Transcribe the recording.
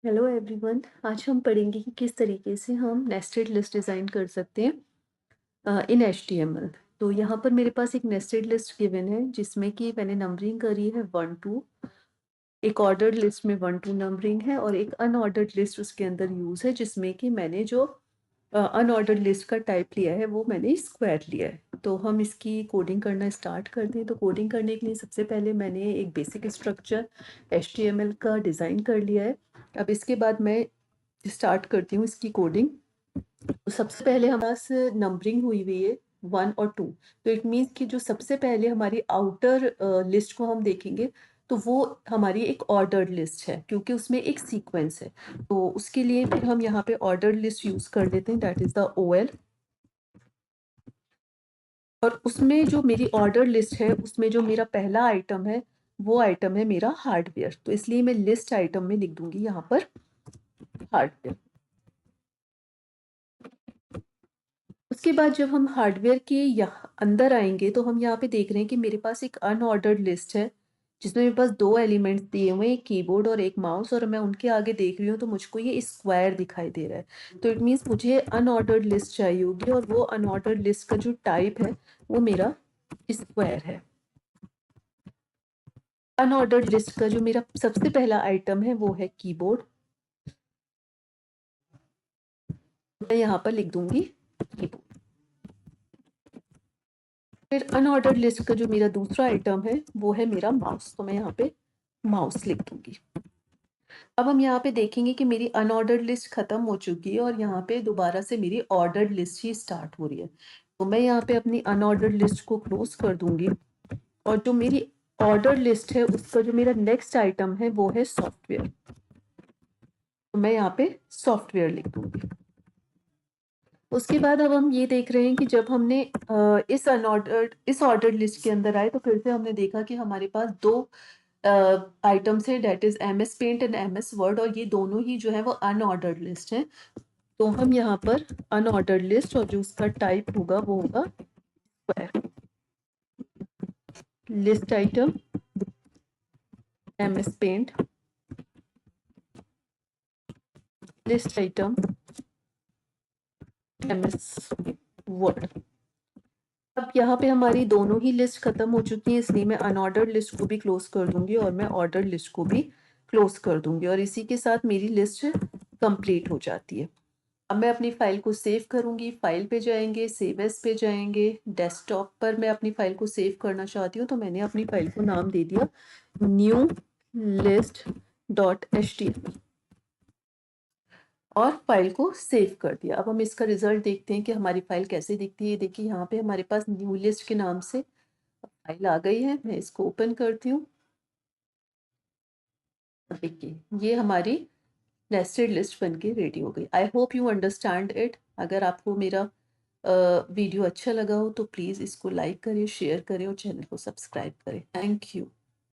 Hello everyone. आज हम पढ़ेंगे कि किस तरीके से हम नेस्टेड लिस्ट डिज़ाइन कर सकते हैं इन एचटीएमएल। तो यहाँ पर मेरे पास एक नेस्टेड लिस्ट गिवन है जिसमें कि मैंने नंबरिंग करी है 1 2। एक ऑर्डर्ड लिस्ट में 1 2 नंबरिंग है और एक अनऑर्डर्ड लिस्ट उसके अंदर यूज़ है जिसमें कि मैंने जो अनऑर्डर्ड लिस्ट का टाइप लिया है वो मैंने स्क्वायर लिया है। तो हम इसकी कोडिंग करना स्टार्ट करते हैं। तो कोडिंग करने के लिए सबसे पहले मैंने एक बेसिक स्ट्रक्चर एचटीएमएल का डिज़ाइन कर लिया है। अब इसके बाद मैं स्टार्ट करती हूँ इसकी कोडिंग। तो सबसे पहले हमारे पास नंबरिंग हुई हुई है 1 और 2। तो इट मीन्स कि जो सबसे पहले हमारी आउटर लिस्ट को हम देखेंगे तो वो हमारी एक ऑर्डर्ड लिस्ट है क्योंकि उसमें एक सीक्वेंस है। तो उसके लिए फिर हम यहाँ पे ऑर्डर्ड लिस्ट यूज कर लेते हैं, दैट इज द OL। और उसमें जो मेरी ऑर्डर लिस्ट है उसमें जो मेरा पहला आइटम है वो आइटम है मेरा हार्डवेयर। तो इसलिए मैं लिस्ट आइटम में लिख दूंगी यहाँ पर हार्डवेयर। उसके बाद जब हम हार्डवेयर के यहाँ अंदर आएंगे तो हम यहाँ पे देख रहे हैं कि मेरे पास एक अनऑर्डर्ड लिस्ट है जिसमें मेरे पास दो एलिमेंट्स दिए हुए हैं, एक कीबोर्ड और एक माउस, और मैं उनके आगे देख रही हूँ तो मुझको ये स्क्वायर दिखाई दे रहा है। तो इट मीन्स मुझे अनऑर्डर्ड लिस्ट चाहिए होगी और वो अनऑर्डर्ड लिस्ट का जो टाइप है वो मेरा स्क्वायर है। अनऑर्डर्ड लिस्ट का जो मेरा सबसे पहला आइटम है वो है कीबोर्ड। मैं यहाँ पर लिख दूंगी कीबोर्ड। फिर अनऑर्डर्ड लिस्ट का जो मेरा दूसरा आइटम है वो है मेरा माउस, तो मैं यहाँ पे माउस लिख दूंगी। अब हम यहाँ पे देखेंगे कि मेरी अनऑर्डर्ड लिस्ट खत्म हो चुकी है और यहाँ पे दोबारा से मेरी ऑर्डर्ड लिस्ट ही स्टार्ट हो रही है। तो मैं यहाँ पे अपनी अनऑर्डर्ड लिस्ट को क्लोज कर दूंगी और जो मेरी ऑर्डर लिस्ट है उसका जो मेरा नेक्स्ट आइटम है वो है सॉफ्टवेयर। तो मैं यहाँ पे सॉफ्टवेयर लिख दूंगी। उसके बाद अब हम ये देख रहे हैं कि जब हमने इस ऑर्डर्ड लिस्ट के अंदर आए तो फिर से हमने देखा कि हमारे पास दो आइटम्स है, that is MS paint and MS word, और ये दोनों ही जो है वो अनऑर्डर्ड लिस्ट है। तो हम यहाँ पर अनऑर्डर्ड लिस्ट और जो उसका टाइप होगा वो होगा square. List item MS paint, list item MS word. अब यहाँ पे हमारी दोनों ही लिस्ट खत्म हो चुकी है इसलिए मैं अनऑर्डर्ड लिस्ट को भी क्लोज कर दूंगी और मैं ऑर्डर लिस्ट को भी क्लोज कर दूंगी और इसी के साथ मेरी लिस्ट कंप्लीट हो जाती है। अब मैं अपनी फाइल को सेव करूंगी। फाइल पे जाएंगे, सेव एज पे जाएंगे। डेस्कटॉप पर मैं अपनी फाइल को सेव करना चाहती हूँ तो मैंने अपनी फाइल को नाम दे दिया न्यू लिस्ट .html और फाइल को सेव कर दिया। अब हम इसका रिजल्ट देखते हैं कि हमारी फाइल कैसे दिखती है। देखिए यहाँ पे हमारे पास न्यू लिस्ट के नाम से फाइल आ गई है। मैं इसको ओपन करती हूँ। देखिए ये हमारी नेस्टेड लिस्ट बनके रेडी हो गई। I hope you understand it. अगर आपको मेरा वीडियो अच्छा लगा हो तो प्लीज़ इसको लाइक करें, शेयर करें और चैनल को सब्सक्राइब करें। Thank you.